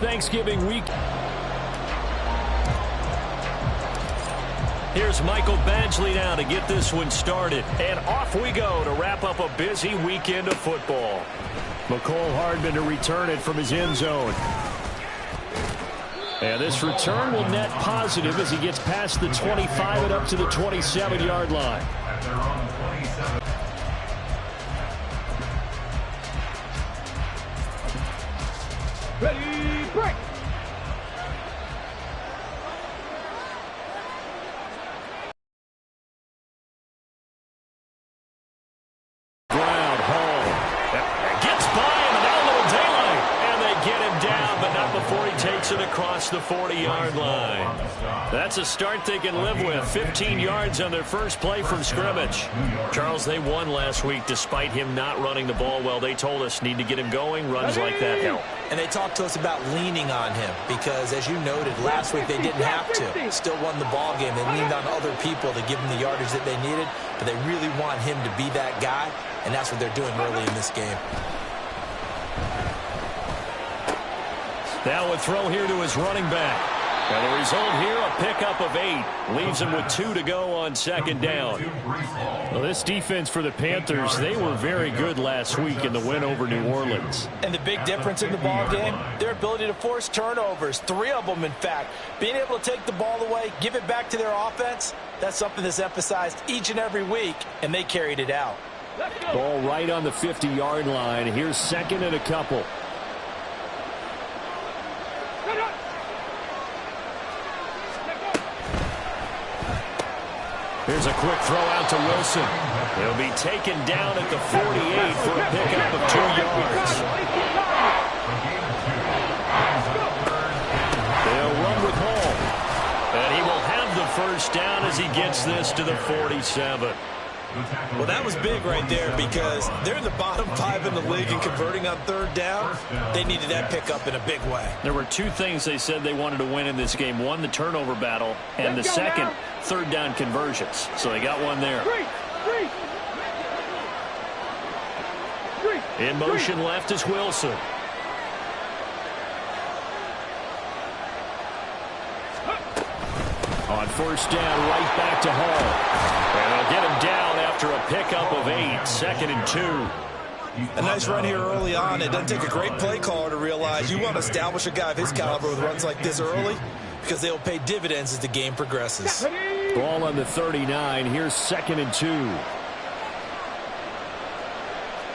Thanksgiving week. Here's Michael Badgley now to get this one started. And off we go to wrap up a busy weekend of football. McCole Hardman to return it from his end zone. And this return will net positive as he gets past the 25 and up to the 27-yard line. Ready, break! Ground, Hall. Gets by him, and now a little daylight. And they get him down, but not before he takes it across the 40-yard line. That's a start they can live with. 15 yards on their first play from scrimmage. Charles, they won last week despite him not running the ball well. They told us need to get him going. Runs like that help. And they talked to us about leaning on him because, as you noted, last week they didn't have to. Still won the ball game. They leaned on other people to give them the yardage that they needed, but they really want him to be that guy, and that's what they're doing early in this game. Now a throw here to his running back. And the result here, a pickup of 8. Leaves him with 2 to go on second down. Well, this defense for the Panthers, they were very good last week in the win over New Orleans. And the big difference in the ball game, their ability to force turnovers. 3 of them, in fact. Being able to take the ball away, give it back to their offense, that's something that's emphasized each and every week, and they carried it out. Ball right on the 50-yard line. Here's second and a couple. Here's a quick throw out to Wilson. He'll be taken down at the 48 for a pickup of 2 yards. They'll run with Hall. And he will have the first down as he gets this to the 47. Well, that was big right there because they're in the bottom 5 in the league and converting on third down. They needed that pickup in a big way. There were 2 things they said they wanted to win in this game. One, the turnover battle, and the second, third down conversions. So they got one there. In motion left is Wilson. On first down, right back to Hall. And they'll get him down after a pickup of 8, second and 2. A nice run here early on. It doesn't take a great play caller to realize you want to establish a guy of his caliber with runs like this early because they'll pay dividends as the game progresses. Ball on the 39. Here's second and 2.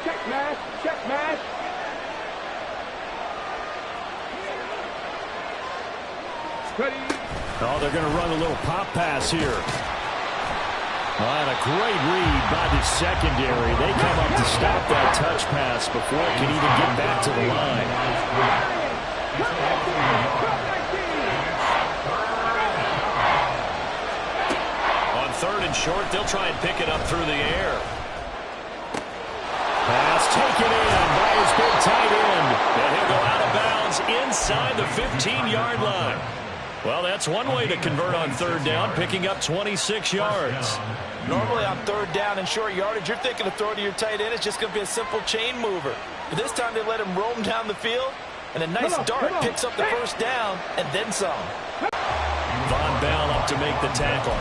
Check match, check match. Ready. Oh, they're going to run a little pop pass here. And a great read by the secondary. They come up to stop that touch pass before it can even get back to the line. On third and short, they'll try and pick it up through the air. Pass taken in by his big tight end. And he'll go out of bounds inside the 15-yard line. Well, that's one way to convert on third down, picking up 26 yards. Normally on third down and short yardage, you're thinking of throwing to your tight end. It's just going to be a simple chain mover. But this time they let him roam down the field, and a nice dart picks up the first down and then some. Von Bell up to make the tackle.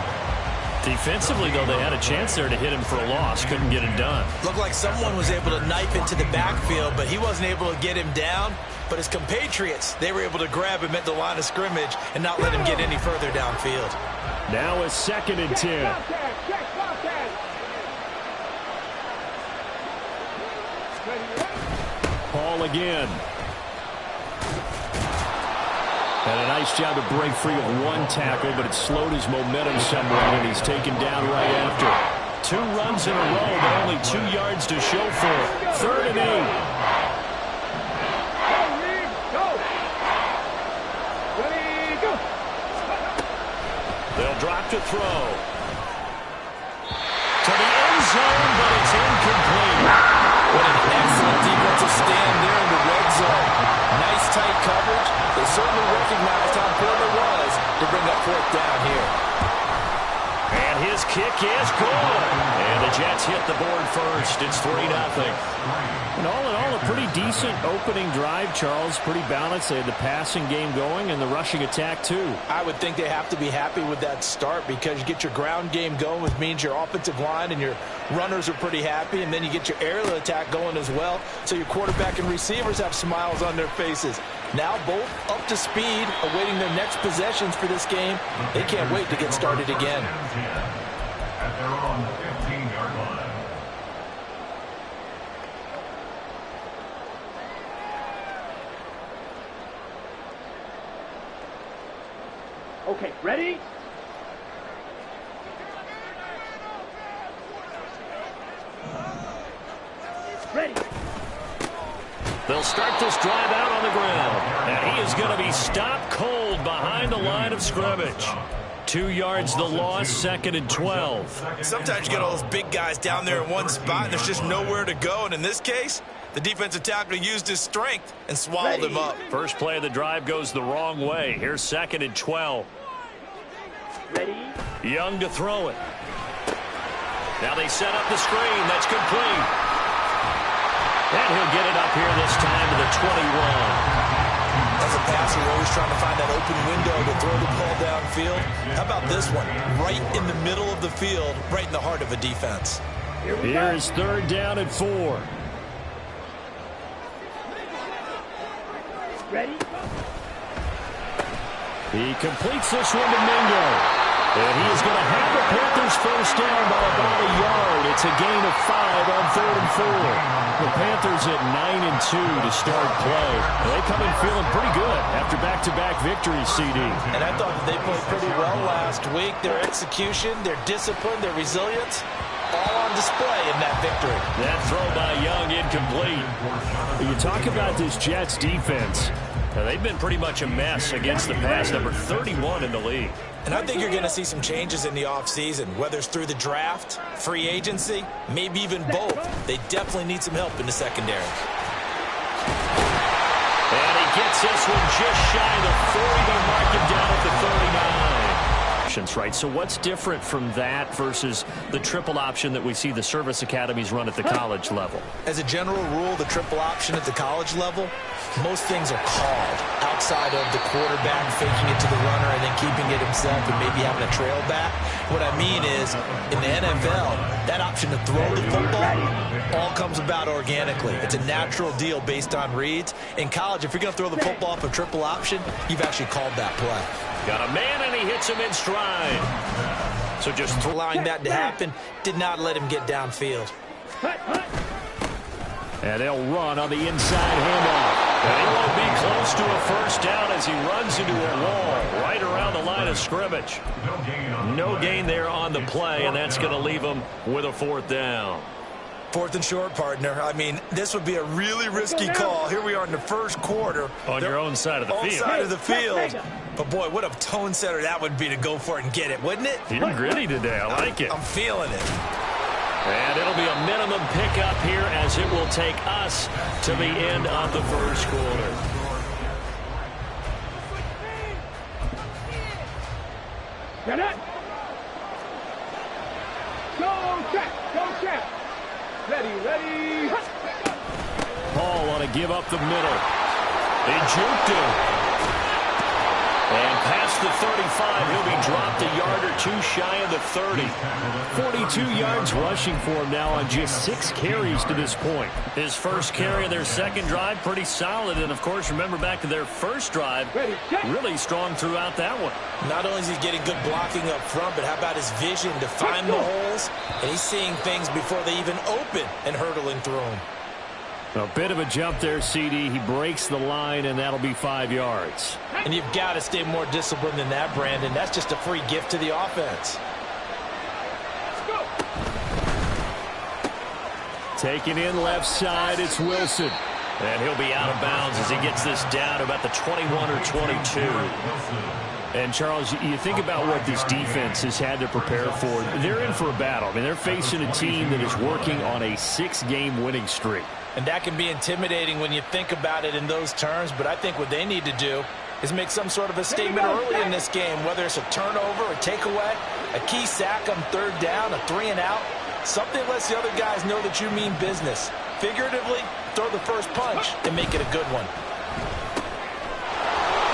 Defensively, though, they had a chance there to hit him for a loss. Couldn't get it done. Looked like someone was able to knife into the backfield, but he wasn't able to get him down. But his compatriots, they were able to grab him at the line of scrimmage and not let him get any further downfield. Now a second and 10. Paul again. And a nice job to break free of one tackle, but it slowed his momentum somewhat, and he's taken down right after. 2 runs in a row, but only 2 yards to show for it. Third and 8. They'll drop to throw. To the end zone, but it's incomplete. What an excellent defensive stand there in the red zone. Nice tight coverage. They certainly recognized how important it was to bring up fourth down here. And And his kick is good. And the Jets hit the board first. It's 3-0. And all in all, a pretty decent opening drive, Charles. Pretty balanced. They had the passing game going and the rushing attack, too. I would think they have to be happy with that start because you get your ground game going, which means your offensive line and your runners are pretty happy, and then you get your aerial attack going as well, so your quarterback and receivers have smiles on their faces. Now both up to speed, awaiting their next possessions for this game. They can't wait to get started again. At their own 15-yard line. Okay, ready? Ready. They'll start this drive out on the ground. And he is going to be stopped cold behind the line of scrimmage. 2 yards the loss, 2nd and 12. Sometimes you get all those big guys down there in one spot, and there's just nowhere to go. And in this case, the defensive tackle used his strength and swallowed him up. First play of the drive goes the wrong way. Here's 2nd and 12. Ready. Young to throw it. Now they set up the screen. That's complete. And he'll get it up here this time to the 21. As a passer, you're always trying to find that open window to throw the ball downfield. How about this one? Right in the middle of the field, right in the heart of a defense. Here's 3rd down and 4. Ready. He completes this one to Mingo. And he is going to have the Panthers first down by about a yard. It's a gain of 5 on 3rd and 4. The Panthers at 9 and 2 to start play. They come in feeling pretty good after back-to-back victories, CD. And I thought that they played pretty well last week. Their execution, their discipline, their resilience, all on display in that victory. That throw by Young incomplete. You talk about this Jets defense. They've been pretty much a mess against the pass, number 31 in the league. And I think you're going to see some changes in the offseason, whether it's through the draft, free agency, maybe even both. They definitely need some help in the secondary. And he gets this one just shy of the 40. They'll mark him down at the 39. Right, so what's different from that versus the triple option that we see the service academies run at the college level? As a general rule, the triple option at the college level, most things are called outside of the quarterback faking it to the runner and then keeping it himself and maybe having a trail back. What I mean is, in the NFL, that option to throw the football all comes about organically. It's a natural deal based on reads. In college, if you're going to throw the football off a triple option, you've actually called that play. Got a man, and he hits him in stride. So just allowing that to happen did not let him get downfield. And they'll run on the inside handoff. And he won't be close to a first down as he runs into a wall right around the line of scrimmage. No gain there on the play, and that's going to leave him with a 4th down. 4th and short, partner. I mean, this would be a really risky call. Here we are in the first quarter. On your own side of the field. Side of the field. But, boy, what a tone setter that would be to go for it and get it, wouldn't it? You're gritty today. I like it. I'm feeling it. And it'll be a minimum pickup here as it will take us to the end of the first quarter. Get it. Go, check. Go, check. Ready, ready. Paul on a give up the middle. They juked him. And past the 35, he'll be dropped a yard or 2 shy of the 30. 42 yards rushing for him now on just 6 carries to this point. His first carry of their second drive, pretty solid. And, of course, remember back to their first drive, really strong throughout that one. Not only is he getting good blocking up front, but how about his vision to find the holes? And he's seeing things before they even open and hurtling through them. A bit of a jump there, CD. He breaks the line, and that'll be 5 yards. And you've got to stay more disciplined than that, Brandon. That's just a free gift to the offense. Taking in left side, it's Wilson. And he'll be out of bounds as he gets this down to about the 21 or 22. And, Charles, you think about what this defense has had to prepare for. They're in for a battle. I mean, they're facing a team that is working on a 6-game winning streak. And that can be intimidating when you think about it in those terms, but I think what they need to do is make some sort of a statement early in this game, whether it's a turnover, a takeaway. A key sack on third down, a 3-and-out. Something lets the other guys know that you mean business. Figuratively, throw the first punch and make it a good one.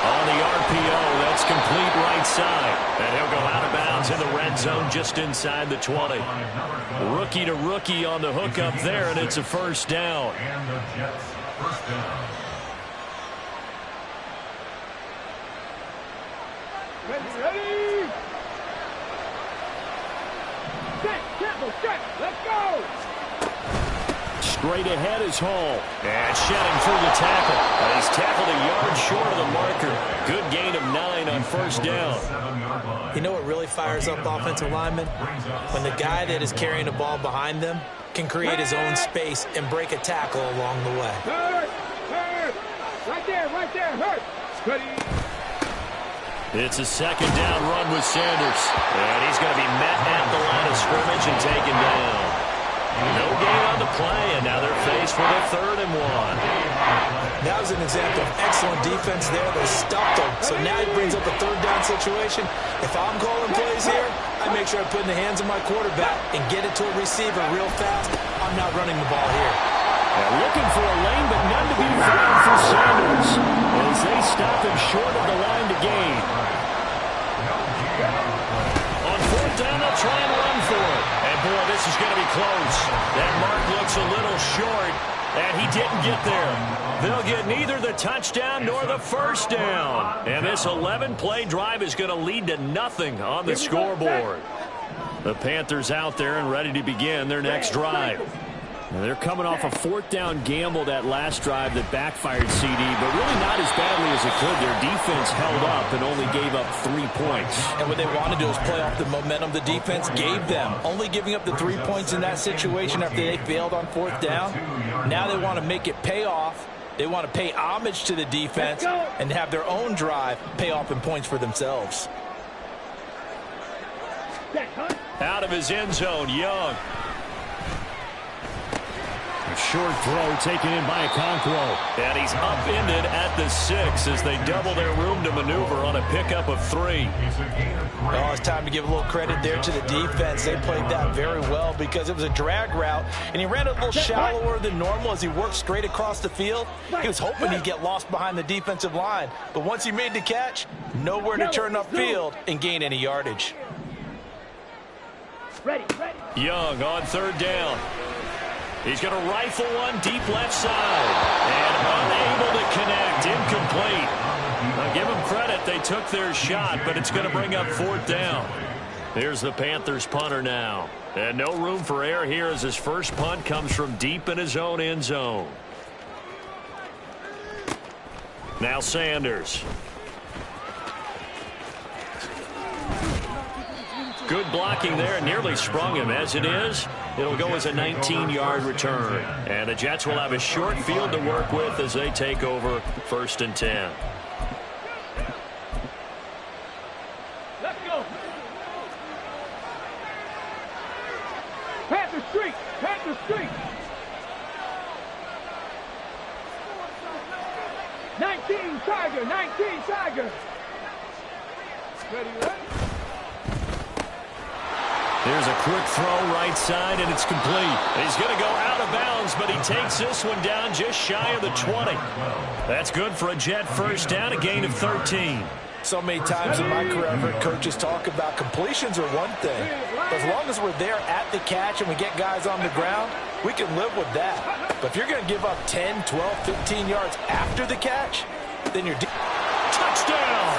On the RPO, that's complete right side. And he'll go out of bounds in the red zone just inside the 20. Rookie to rookie on the hook up there, and it's a first down. And the Jets first down. Ready? Set, tempo, set, let's go! Straight ahead is Hall. And shedding through the tackle. And he's tackled a yard short of the marker. Good gain of 9 on first down. You know what really fires up offensive linemen? When the guy that is carrying the ball behind them can create his own space and break a tackle along the way. Hurt! Right there, hurt! Ready? It's a second down run with Sanders. And he's going to be met at the line of scrimmage and taken down. No gain on the play, and now they're faced with a 3rd and 1. That was an example of excellent defense there. They stuffed him. So now he brings up a 3rd down situation. If I'm calling plays here, I make sure I put it in the hands of my quarterback and get it to a receiver real fast. I'm not running the ball here. They're looking for a lane, but none to be found for Sanders as they stop him short of the line to gain. On 4th down, they'll try and run for it. And, boy, this is going to be close. That mark looks a little short, and he didn't get there. They'll get neither the touchdown nor the first down. And this 11-play drive is going to lead to nothing on the scoreboard. The Panthers out there and ready to begin their next drive. Now they're coming off a 4th down gamble that last drive that backfired CD, but really not as badly as it could. Their defense held up and only gave up 3 points. And what they want to do is play off the momentum the defense gave them. Only giving up the 3 points in that situation after they failed on 4th down. Now they want to make it pay off. They want to pay homage to the defense and have their own drive pay off in points for themselves. Out of his end zone, Young. A short throw taken in by Okonkwo. And he's upended at the 6 as they double their room to maneuver on a pickup of 3. Oh, it's time to give a little credit there to the defense. They played that very well because it was a drag route, and he ran a little shallower than normal as he worked straight across the field. He was hoping he'd get lost behind the defensive line, but once he made the catch, nowhere to turn upfield and gain any yardage. Ready. Young on 3rd down. He's going to rifle one deep left side. And unable to connect. Incomplete. Now give them credit. They took their shot, but it's going to bring up 4th down. Here's the Panthers punter now. And no room for error here as his first punt comes from deep in his own end zone. Now Sanders. Good blocking there, and nearly sprung him. As it is, it'll go as a 19-yard return. And the Jets will have a short field to work with as they take over 1st and 10. Let's go. Panther Street. 19 Tiger. Ready. There's a quick throw right side, and it's complete. He's going to go out of bounds, but he takes this one down just shy of the 20. That's good for a Jet first down, a gain of 13. So many times in my career, I've heard coaches talk about completions are one thing. But as long as we're there at the catch and we get guys on the ground, we can live with that. But if you're going to give up 10, 12, 15 yards after the catch, then you're... Touchdown!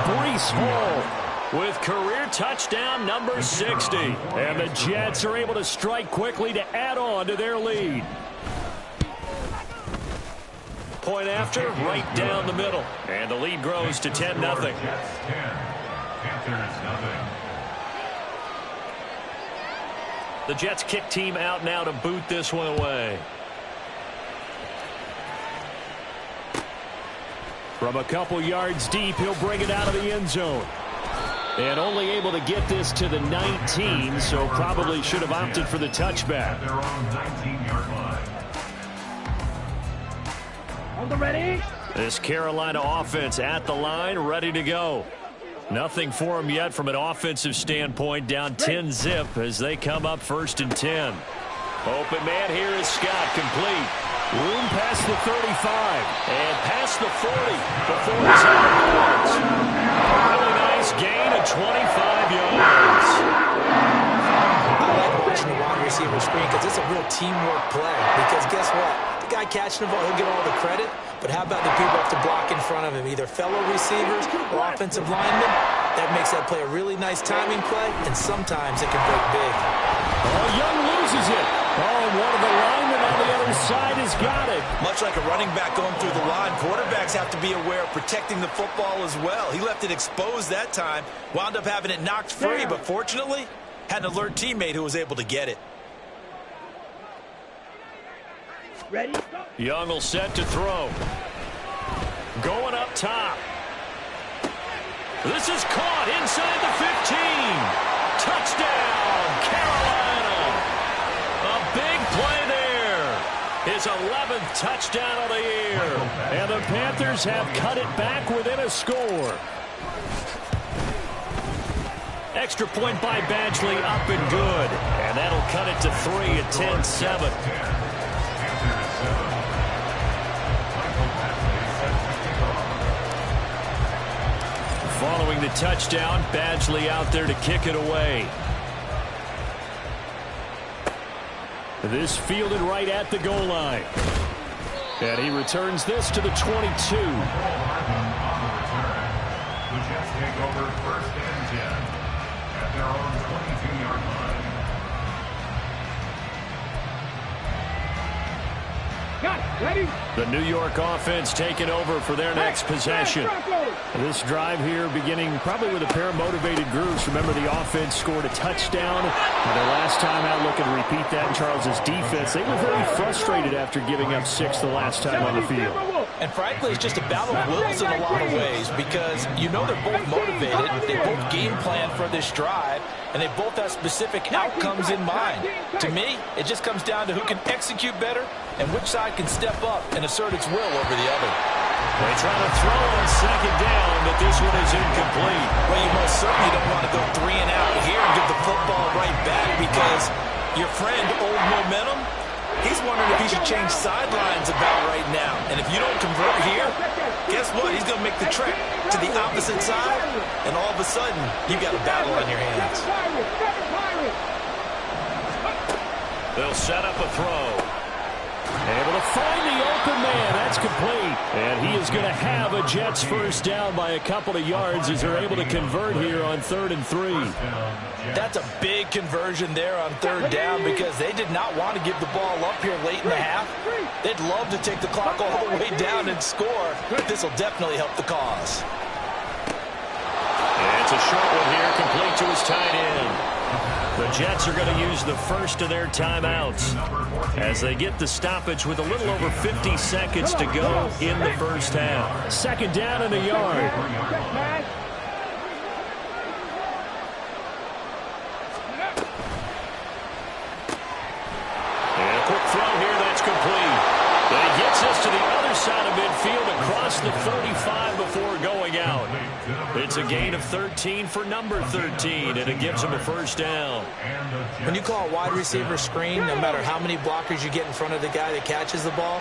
Breece Hall with career touchdown number 60. And the Jets are able to strike quickly to add on to their lead. Point after, right down the middle. And the lead grows to 10-0. The Jets kick team out now to boot this one away. From a couple yards deep, he'll bring it out of the end zone. And only able to get this to the 19, so probably should have opted for the touchback. They're on 19-yard line. On the ready. This Carolina offense at the line, ready to go. Nothing for them yet from an offensive standpoint. Down 10-zip as they come up 1st and 10. Open man here is Scott, complete. Room past the 35 and past the 40 before he's out of bounds. Really nice gain of 25 yards. I like watching the wide receiver screen because it's a real teamwork play. Because guess what? The guy catching the ball, he'll get all the credit. But how about the people who have to block in front of him, either fellow receivers or offensive linemen? That makes that play a really nice timing play, and sometimes it can break big. Oh, Young loses it. Oh, and one of the linemen on the other side has got it. Much like a running back going through the line, quarterbacks have to be aware of protecting the football as well. He left it exposed that time, wound up having it knocked free, but fortunately, had an alert teammate who was able to get it. Ready? Young will set to throw. Going up top. This is caught inside the 15. Touchdown, Carolina. A big play there. His 11th touchdown of the year. And the Panthers have cut it back within a score. Extra point by Badgley, up and good. And that'll cut it to 3 at 10-7. Following the touchdown, Badgley out there to kick it away. This fielded right at the goal line. And he returns this to the 22. The Jets take over 1st and 10 at their own 22-yard line. Got it. Ready? The New York offense taking over for their next possession. This drive here beginning probably with a pair of motivated groups. Remember, the offense scored a touchdown. Their last time out, looking to repeat that in Charles's defense. They were very frustrated after giving up 6 the last time on the field. And frankly, it's just a battle of wills in a lot of ways because you know they're both motivated. They both game plan for this drive, and they both have specific outcomes in mind. To me, it just comes down to who can execute better and which side can step up and assert its will over the other. They try to throw on 2nd down, but this one is incomplete. Well, you most certainly don't want to go 3 and out here and give the football right back because your friend, Old Momentum, he's wondering if he should change sidelines about right now. And if you don't convert here, guess what? He's going to make the trek to the opposite side, and all of a sudden, you've got a battle on your hands. They'll set up a throw. Able to find the open man. That's complete. And he is going to have a Jets first down by a couple of yards as they're able to convert here on 3rd and 3. That's a big conversion there on 3rd down because they did not want to give the ball up here late in the half. They'd love to take the clock all the way down and score. This will definitely help the cause. And it's a short one here, complete to his tight end. The Jets are going to use the first of their timeouts as they get the stoppage with a little over 50 seconds to go in the first half. 2nd down and a yard. And a quick throw here, that's complete. And it gets us to the other side of midfield across the 35 before going out. It's a gain of 13 for number 13, and it gives him a first down. When you call a wide receiver screen, no matter how many blockers you get in front of the guy that catches the ball,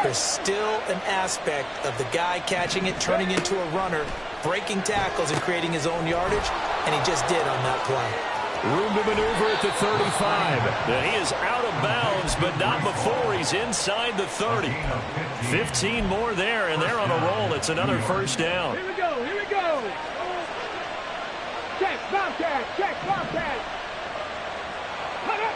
there's still an aspect of the guy catching it, turning into a runner, breaking tackles and creating his own yardage, and he just did on that play. Room to maneuver at the 35. And he is out of bounds, but not before he's inside the 30. 15 more there, and they're on a roll. It's another first down. Here we go. Here we go. Check, Bobcat. Check, Bobcat. Cut it.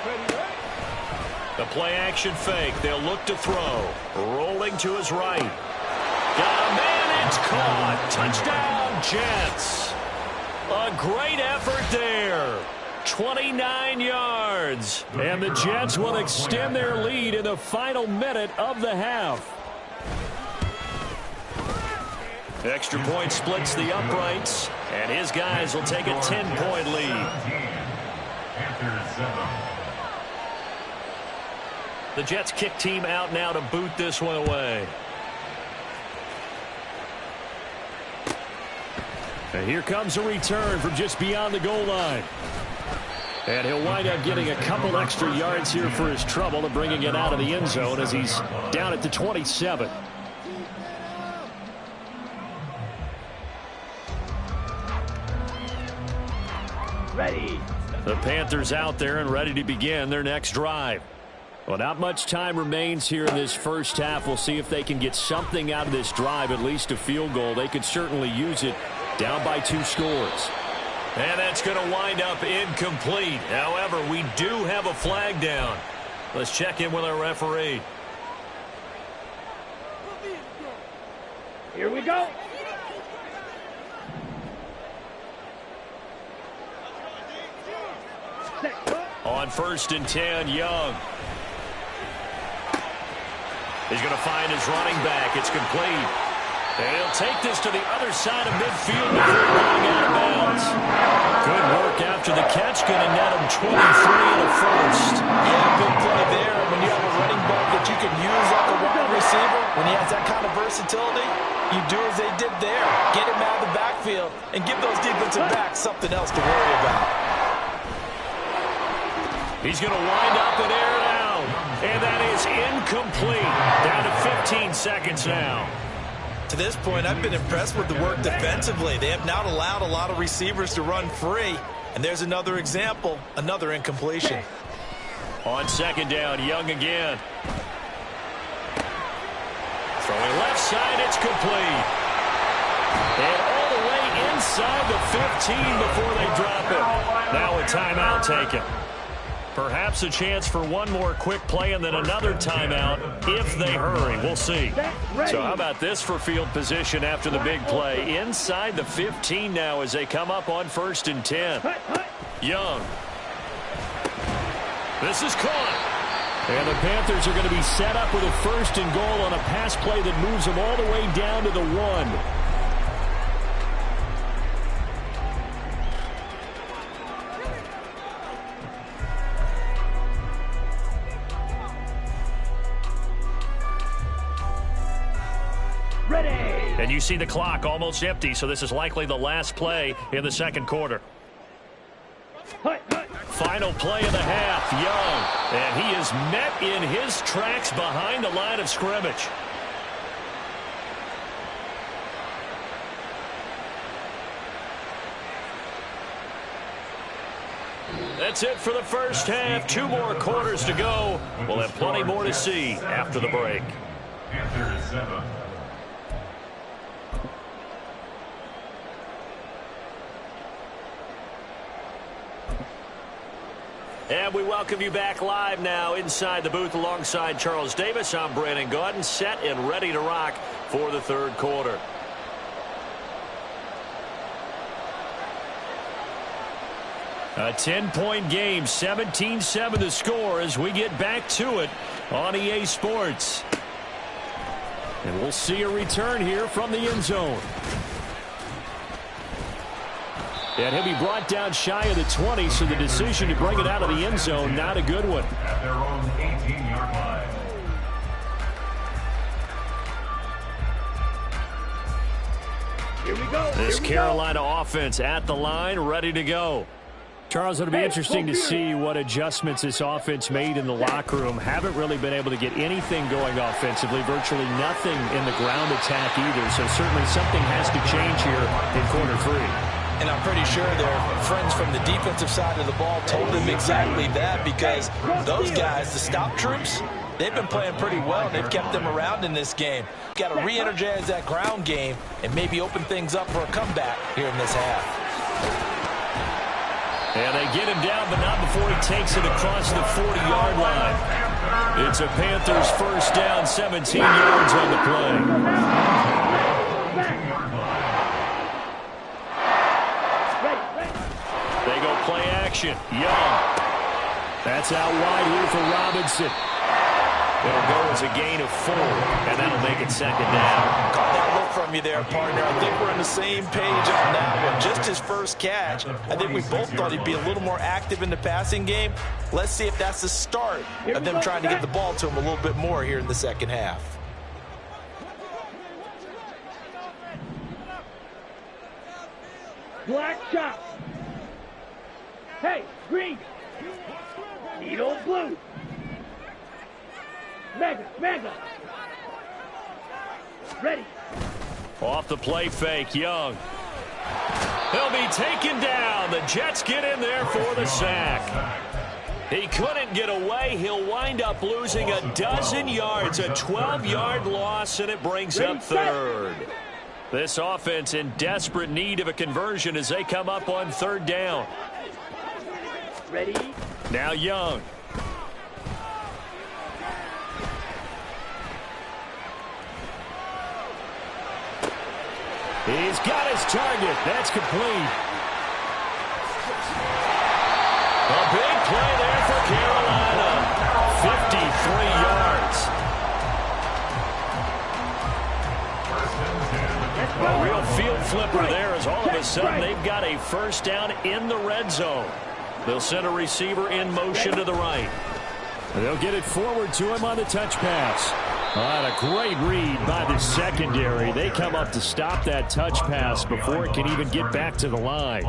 Ready, right? The play action fake. They'll look to throw. Rolling to his right. Got a man. It's caught. Touchdown, Jets. A great effort there. 29 yards. And the Jets will extend their lead in the final minute of the half. Extra point splits the uprights, and his guys will take a 10-point lead. The Jets kick team out now to boot this one away. And here comes a return from just beyond the goal line. And he'll wind up getting a couple extra yards here for his trouble and bringing it out of the end zone as he's down at the 27. Ready. The Panthers out there and ready to begin their next drive. Well, not much time remains here in this first half. We'll see if they can get something out of this drive, at least a field goal. They could certainly use it, down by 2 scores. And that's going to wind up incomplete. However, we do have a flag down. Let's check in with our referee. Here we go. On 1st and 10, Young. He's going to find his running back. It's complete. And he'll take this to the other side of midfield before going out of bounds. Good work after the catch. Going to net him 23 in the first. Yeah, good play there. When you have a running back that you can use like a wide receiver, when he has that kind of versatility, you do as they did there. Get him out of the backfield and give those defensive backs something else to worry about. He's going to wind up and air it out. And that is incomplete. Down to 15 seconds now. To this point, I've been impressed with the work defensively. They have not allowed a lot of receivers to run free. And there's another example, another incompletion. On 2nd down, Young again. Throwing left side, it's complete. And all the way inside the 15 before they drop it. Now a timeout taken. Perhaps a chance for one more quick play and then another timeout if they hurry. We'll see. So how about this for field position after the big play? Inside the 15 now as they come up on 1st and 10. Young. This is caught. And the Panthers are going to be set up with a 1st and goal on a pass play that moves them all the way down to the 1. And you see the clock almost empty, so this is likely the last play in the 2nd quarter. Final play of the half, Young. And he is met in his tracks behind the line of scrimmage. That's it for the first half. 2 more quarters to go. We'll have plenty more to see after the break. Panthers 7. And we welcome you back live now inside the booth alongside Charles Davis. I'm Brandon Gaudin, set and ready to rock for the 3rd quarter. A 10-point game, 17-7 the score as we get back to it on EA Sports. And we'll see a return here from the end zone. And he'll be brought down shy of the 20, so the decision to bring it out of the end zone, not a good one. At their own 18-yard line. Here we go. This Carolina offense at the line, ready to go. Charles, it'll be interesting to see what adjustments this offense made in the locker room. Haven't really been able to get anything going offensively, virtually nothing in the ground attack either. So certainly something has to change here in quarter 3. And I'm pretty sure their friends from the defensive side of the ball told them exactly that, because those guys, the stop troops, they've been playing pretty well, and they've kept them around in this game. Got to re-energize that ground game and maybe open things up for a comeback here in this half. And they get him down, but not before he takes it across the 40-yard line. It's a Panthers first down, 17 yards on the play. They go play action. Young. That's out wide here for Robinson. It'll go as a gain of 4, and that'll make it 2nd down. Caught that look from you there, partner. I think we're on the same page on that one. Just his first catch. I think we both thought he'd be a little more active in the passing game. Let's see if that's the start of them trying to get the ball to him a little bit more here in the 2nd half. Black chop. Hey, green. Needle blue. Mega. Ready. Off the play fake, Young. He'll be taken down. The Jets get in there for the sack. He couldn't get away. He'll wind up losing a dozen yards, a 12-yard loss, and it brings up third. This offense in desperate need of a conversion as they come up on third down. Ready. Now Young. He's got his target. That's complete. A big play there for Carolina. 53 yards. A real field flipper there as all of a sudden they've got a first down in the red zone. They'll send a receiver in motion to the right. They'll get it forward to him on the touch pass. A great read by the secondary. They come up to stop that touch pass before it can even get back to the line.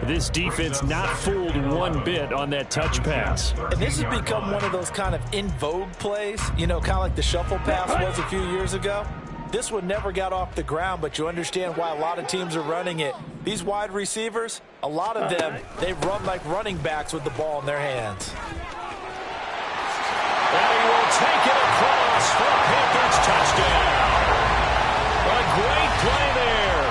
This defense not fooled one bit on that touch pass. And this has become one of those kind of in vogue plays, you know, kind of like the shuffle pass was a few years ago. This one never got off the ground, but you understand why a lot of teams are running it. These wide receivers, a lot of them, they run like running backs with the ball in their hands. And he will take it across for a Panthers touchdown. A great play there.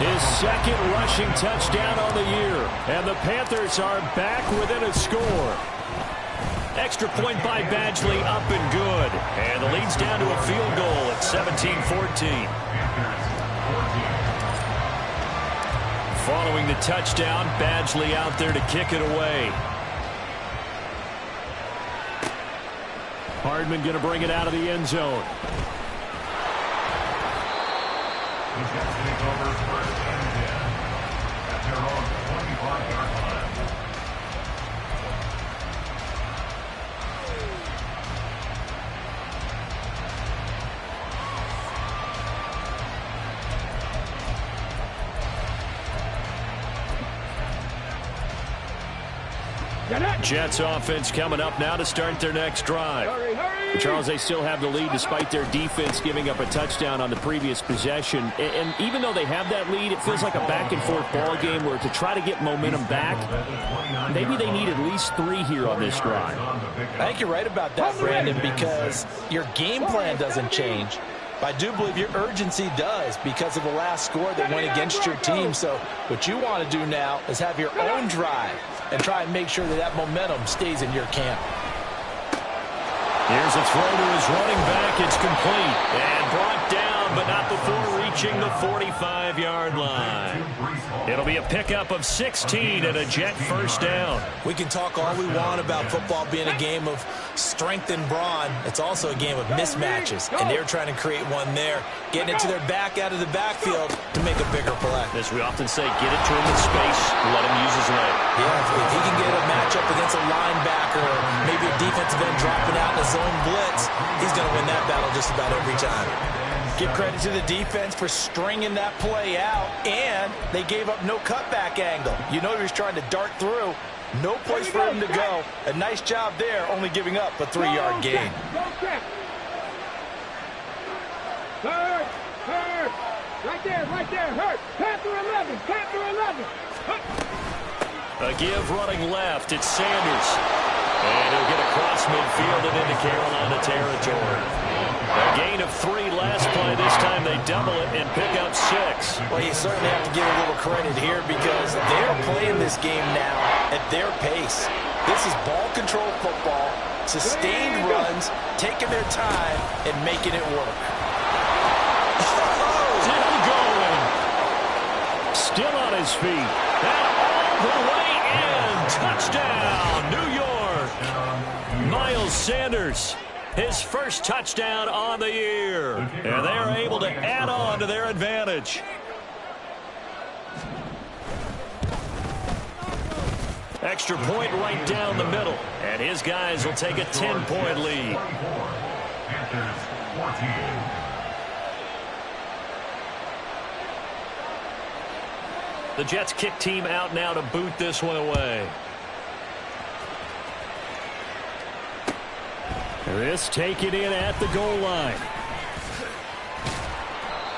His second rushing touchdown on the year. And the Panthers are back within a score. Extra point by Badgley, up and good. And the lead's down to a field goal at 17-14. Following the touchdown, Badgley out there to kick it away. Hardman going to bring it out of the end zone. The Jets take over first and 10 at their own 25-yard line. Jets offense coming up now to start their next drive. Hurry. Charles, they still have the lead despite their defense giving up a touchdown on the previous possession. And even though they have that lead, it feels like a back-and-forth ball game where to try to get momentum back, maybe they need at least 3 here on this drive. I think you're right about that, Brandon, because your game plan doesn't change. But I do believe your urgency does because of the last score that went against your team. So what you want to do now is have your own drive and try and make sure that that momentum stays in your camp. Here's a throw to his running back. It's complete and brought down, but not before reaching the 45-yard line. It'll be a pickup of 16 and a Jet first down. We can talk all we want about football being a game of strength and brawn. It's also a game of mismatches, and they're trying to create one there, getting it to their back out of the backfield to make a bigger play. As we often say, get it to him in space, let him use his leg. Yeah, if he can get a matchup against a linebacker or maybe a defensive end dropping out in a zone blitz, he's going to win that battle just about every time. Give credit to the defense for stringing that play out, and they gave up no cutback angle. You know he was trying to dart through. No place for him to go. A nice job there, only giving up a 3-yard gain. Hurt. Right there, hurt. Panther 11. A give running left. It's Sanders. And he'll get across midfield and into Carolina territory. A gain of 3 last play. This time they double it and pick up 6. Well, you certainly have to give a little credit here because they're playing this game now at their pace. This is ball control football, sustained runs, taking their time and making it work. Still going. Still on his feet. And all the way in. Touchdown, New York. Miles Sanders. His first touchdown on the year. And they are able to add on to their advantage. Extra point right down the middle. And his guys will take a 10-point lead. Panthers 14. The Jets kick team out now to boot this one away. This taken in at the goal line.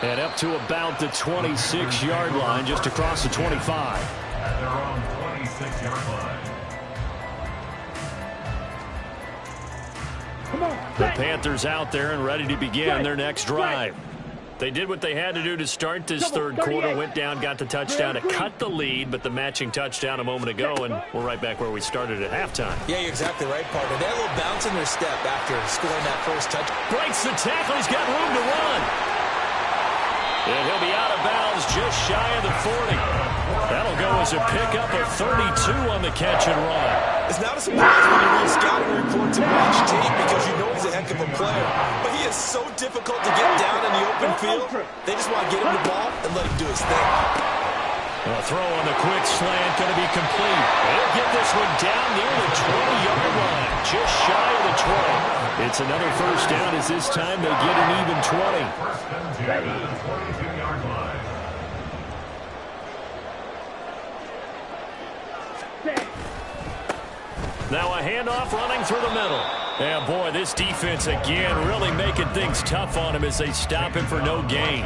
And up to about the 26-yard line, just across the 25. At their own 26-yard line. The Panthers out there and ready to begin their next drive. They did what they had to do to start this third quarter, went down, got the touchdown to cut the lead, but the matching touchdown a moment ago, and we're right back where we started at halftime. Yeah, you're exactly right, partner. They had a little bounce in their step after scoring that first touch. Breaks the tackle, he's got room to run. And he'll be out of bounds just shy of the 40. That'll go as a pickup of 32 on the catch and run. It's not a surprise when you read scouting reports and watch tape because you know he's a heck of a player. But he is so difficult to get down in the open field. They just want to get him the ball and let him do his thing. A throw on the quick slant going to be complete. He'll get this one down near the 20-yard line, just shy of the 20. It's another first down as this time they get an even 20. First and 10 at the 22-yard line. Now a handoff running through the middle. And boy, this defense again really making things tough on him as they stop him for no gain.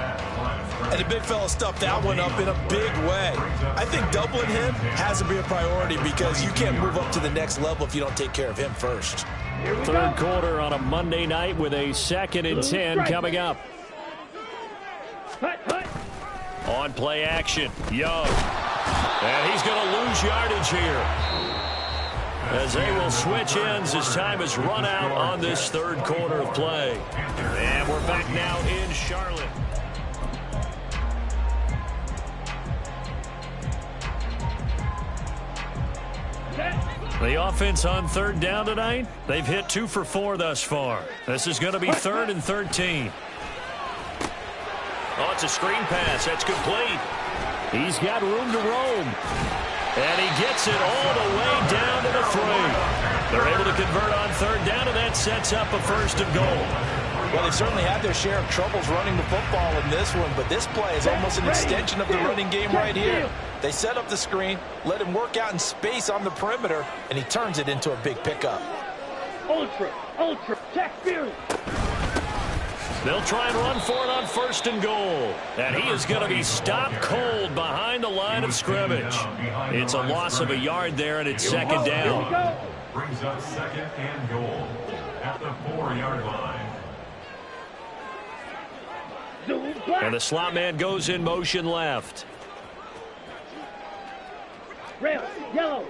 And the big fella stuffed that one up in a big way. I think doubling him has to be a priority because you can't move up to the next level if you don't take care of him first. Third quarter on a Monday night with a 2nd and 10 coming up. On play action, Young. And he's going to lose yardage here, as they will switch ends as time has run out on this third quarter of play. And we're back now in Charlotte. The offense on third down tonight, they've hit 2 for 4 thus far. This is going to be 3rd and 13. Oh, it's a screen pass. That's complete. He's got room to roam. And he gets it all the way down to the 3. They're able to convert on third down, and that sets up a 1st and goal. Well, they've certainly had their share of troubles running the football in this one, but this play is almost an extension of the running game right here. They set up the screen, let him work out in space on the perimeter, and he turns it into a big pickup. Ultra, check field. They'll try and run for it on 1st and goal. And he is going to be stopped cold behind the line of scrimmage. It's a loss of a yard there, and it's 2nd down. Brings up 2nd and goal at the 4-yard line. And the slot man goes in motion left. Red, yellow.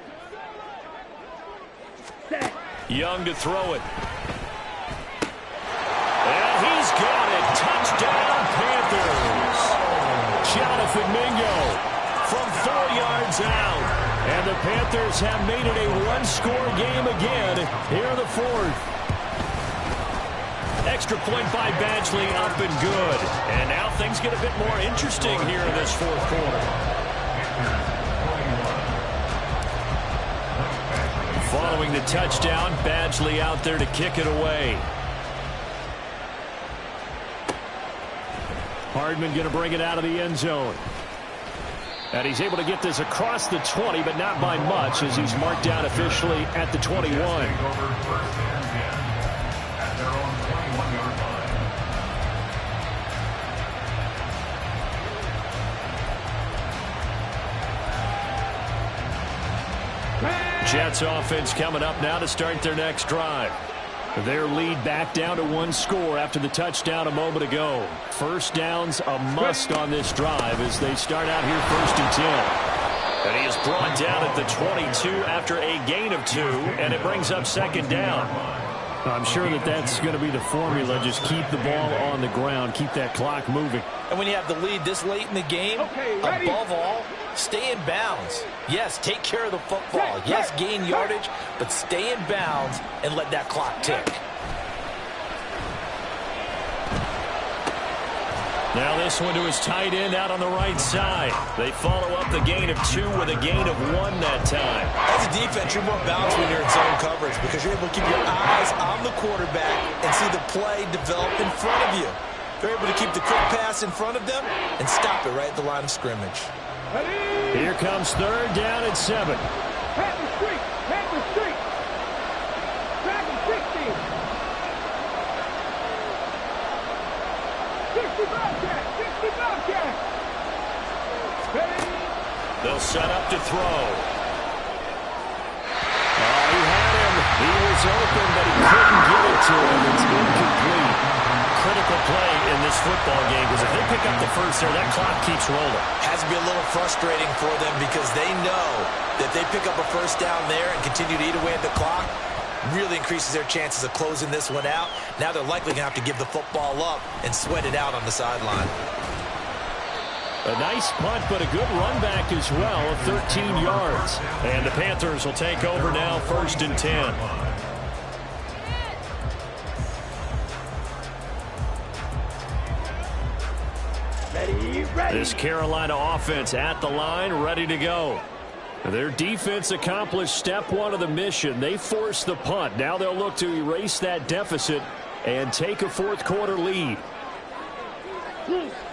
Set. Young to throw it. And he's got it. Touchdown, Panthers. Jonathan Mingo from 4 yards out. And the Panthers have made it a one-score game again here in the 4th. Extra point by Badgley up and good. And now things get a bit more interesting here in this 4th quarter. Following the touchdown, Badgley out there to kick it away. Hardman going to bring it out of the end zone. And he's able to get this across the 20, but not by much, as he's marked down officially at the 21. Over 1st and 10 at their own 21-yard line. Jets offense coming up now to start their next drive. Their lead back down to 1 score after the touchdown a moment ago. First down's a must on this drive as they start out here 1st and 10. And he is brought down at the 22 after a gain of 2, and it brings up 2nd down. I'm sure that that's going to be the formula. Just keep the ball on the ground, keep that clock moving. And when you have the lead this late in the game, above all, stay in bounds. Yes, take care of the football. Yes, gain yardage, but stay in bounds and let that clock tick. Now this one to his tight end out on the right side. They follow up the gain of 2 with a gain of 1 that time. As a defense, you're more balanced when you're in zone coverage because you're able to keep your eyes on the quarterback and see the play develop in front of you. They're able to keep the quick pass in front of them and stop it right at the line of scrimmage. Here comes 3rd down and 7. Panther streak. Panther streak. Dragon 60. 60 Bobcat. 60 Bobcat. Ready. They'll set up to throw. He had him. He was open, but he couldn't get it to him. It's incomplete. Critical play in this football game because if they pick up the first there, that clock keeps rolling. Has to be a little frustrating for them because they know that they pick up a first down there and continue to eat away at the clock, really increases their chances of closing this one out. Now they're likely going to have to give the football up and sweat it out on the sideline. A nice punt, but a good run back as well of 13 yards. And the Panthers will take over now, 1st and 10. This Carolina offense at the line, ready to go. Their defense accomplished step 1 of the mission. They forced the punt. Now they'll look to erase that deficit and take a 4th quarter lead.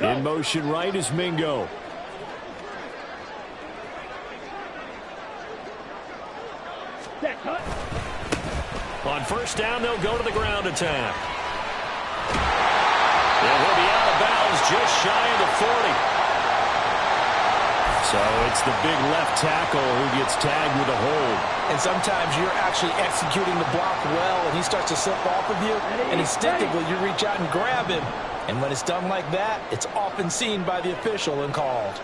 In motion right is Mingo. On 1st down, they'll go to the ground attack. It will be out of bounds just shy of the 40. So it's the big left tackle who gets tagged with a hold. And sometimes you're actually executing the block well, and he starts to slip off of you, and instinctively you reach out and grab him. And when it's done like that, it's often seen by the official and called.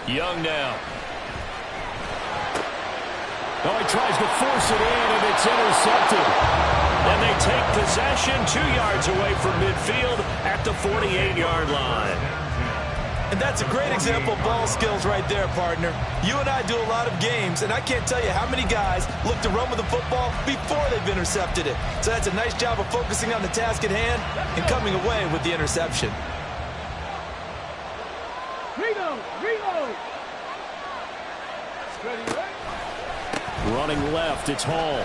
Young now. Oh, he tries to force it in, and it's intercepted. And they take possession 2 yards away from midfield at the 48-yard line. And that's a great example of ball skills right there, partner. You and I do a lot of games, and I can't tell you how many guys look to run with the football before they've intercepted it. So that's a nice job of focusing on the task at hand and coming away with the interception. Reload. Running left, it's Hall.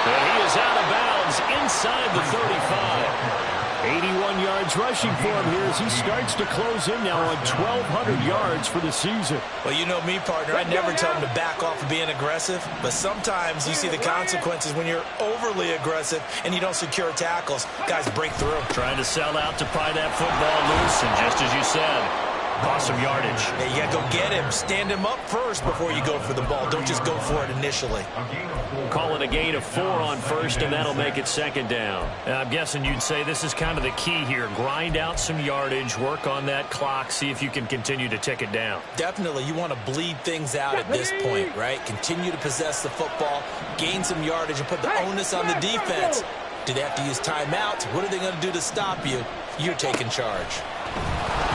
And he is out of bounds inside the 35. 81 yards rushing for him here as he starts to close in now on 1,200 yards for the season. Well, you know me, partner. I never tell him to back off of being aggressive, but sometimes you see the consequences when you're overly aggressive and you don't secure tackles. Guys break through. Trying to sell out to pry that football loose, and just as you said, cost some yardage. Yeah, you got to go get him. Stand him up first before you go for the ball. Don't just go for it initially. Call it a gain of 4 on 1st, and that'll make it 2nd down. And I'm guessing you'd say this is kind of the key here. Grind out some yardage, work on that clock, see if you can continue to tick it down. Definitely, you want to bleed things out at this point, right? Continue to possess the football, gain some yardage, and put the onus on the defense. Do they have to use timeouts? What are they going to do to stop you? You're taking charge.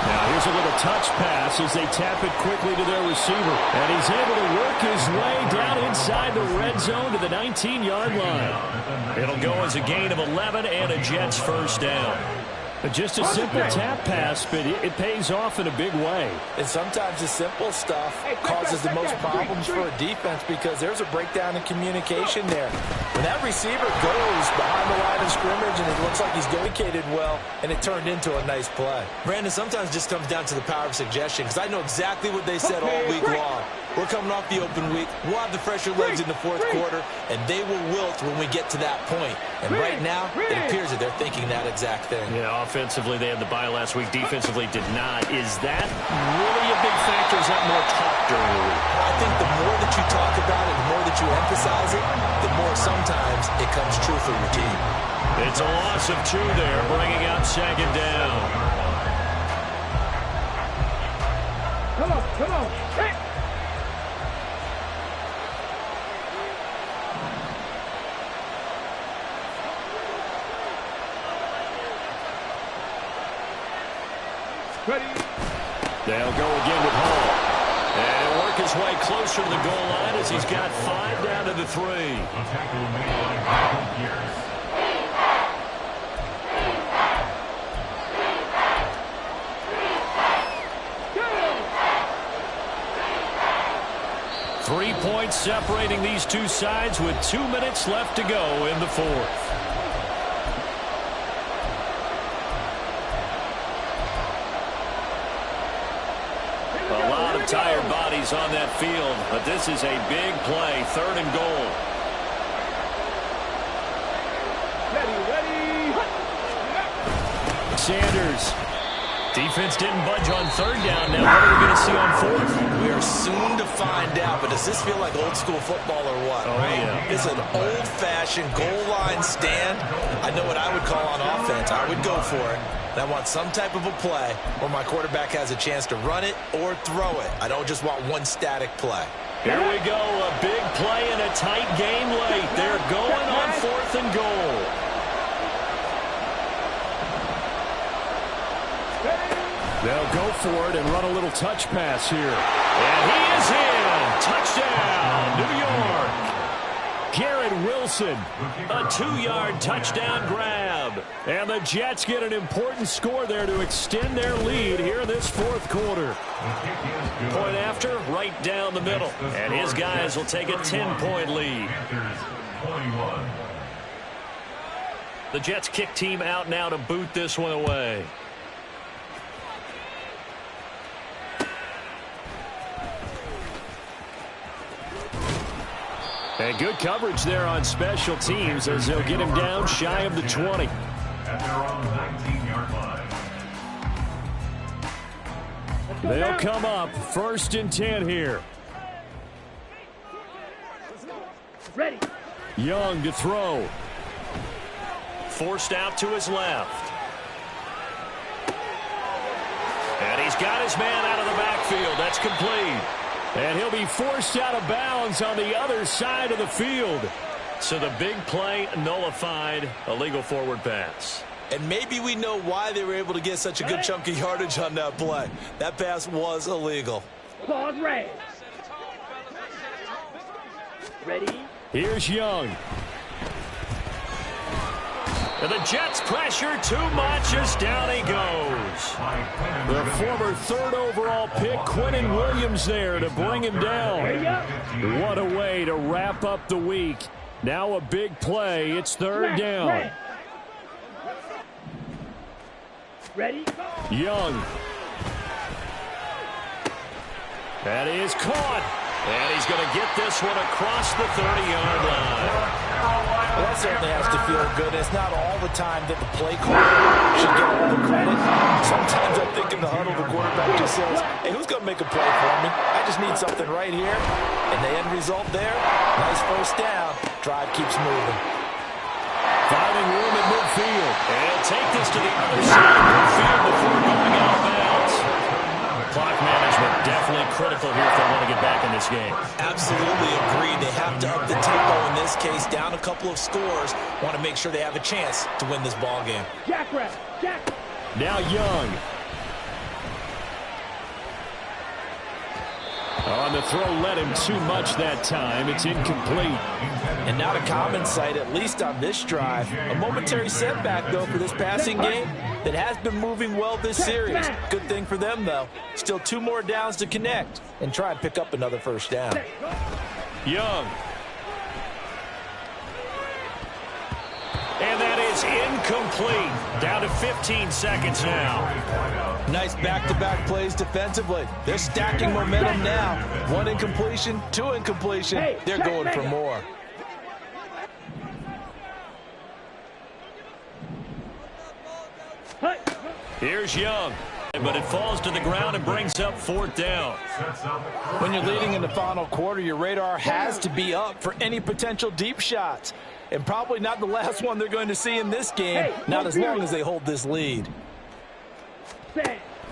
Now here's a little touch pass as they tap it quickly to their receiver. And he's able to work his way down inside the red zone to the 19-yard line. It'll go as a gain of 11 and a Jets 1st down. Just a simple tap pass, but it pays off in a big way. And sometimes the simple stuff causes the most problems for a defense because there's a breakdown in communication there. When that receiver goes behind the line of scrimmage and it looks like he's located well, and it turned into a nice play. Brandon, sometimes it just comes down to the power of suggestion because I know exactly what they said all week long. We're coming off the open week. We'll have the fresher legs in the 4th quarter, and they will wilt when we get to that point. And right now, it appears that they're thinking that exact thing. Yeah, offensively, they had the bye last week. Defensively, did not. Is that really a big factor? Is that more talk during the week? I think the more that you talk about it, the more that you emphasize it, the more sometimes it comes true for your team. It's a loss of 2 there, bringing up 2nd down. Come on. Hey. Ready. They'll go again with Hall. And work his way closer to the goal line as he's got 5 down to the 3. A tackle made by Pierce. points separating these two sides with 2 minutes left to go in the fourth. A lot of tired bodies on that field, but this is a big play, 3rd and goal. Sanders. Defense didn't budge on 3rd down. Now what are we going to see on 4th? We are soon to find out, but does this feel like old school football or what? Oh, yeah. It's an old-fashioned goal line stand. I know what I would call on offense. I would go for it. And I want some type of a play where my quarterback has a chance to run it or throw it. I don't just want one static play. Here we go, a big play in a tight game late. They're going on 4th and goal. They'll go for it and run a little touch pass here. And he is in. Touchdown, New York. Garrett Wilson, a 2-yard touchdown grab. And the Jets get an important score there to extend their lead here in this 4th quarter. Point after, right down the middle. And his guys will take a 10-point lead. The Jets kick team out now to boot this one away. And good coverage there on special teams as they'll get him down shy of the 20. At their own 19-yard line. They'll come up 1st and 10 here. Ready. Young to throw. Forced out to his left. And he's got his man out of the backfield. That's complete. And he'll be forced out of bounds on the other side of the field. So the big play nullified, illegal forward pass. And maybe we know why they were able to get such a good chunk of yardage on that play. That pass was illegal. Pause red. Ready. Here's Young. And the Jets pressure too much as down he goes. The former 3rd overall pick, Quinnen Williams, there to bring him down. What a way to wrap up the week. Now a big play. It's 3rd down. Ready. Young. That is caught. And he's going to get this one across the 30-yard line. Well, that certainly has to feel good. It's not all the time that the play caller should get all the credit. Sometimes I think in the huddle, the quarterback just says, hey, who's going to make a play for me? I just need something right here. And the end result there, nice 1st down. Drive keeps moving. Finding room at midfield. And he'll take this to the other side of midfield before going out of bounds. Clock management definitely critical here if they want to get back in this game. Absolutely agreed. They have to up the tempo in this case, down a couple of scores. Want to make sure they have a chance to win this ball game. Jack rep. Jack. Now Young. On the throw, led him too much that time. It's incomplete. And not a common sight, at least on this drive. A momentary setback, though, for this passing game that has been moving well this series. Good thing for them, though. Still 2 more downs to connect and try and pick up another 1st down. Young. And that is incomplete. Down to 15 seconds now. Nice back-to-back plays defensively. They're stacking momentum now. 1 incompletion, 2 incompletion. They're going for more. Here's Young. But it falls to the ground and brings up 4th down. When you're leading in the final quarter, your radar has to be up for any potential deep shots. And probably not the last one they're going to see in this game, not as long as they hold this lead.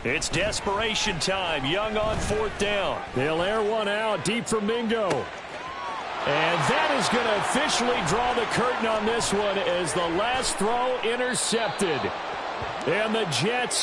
It's desperation time. Young on 4th down. They'll air one out deep from Mingo. And that is going to officially draw the curtain on this one as the last throw intercepted. And the Jets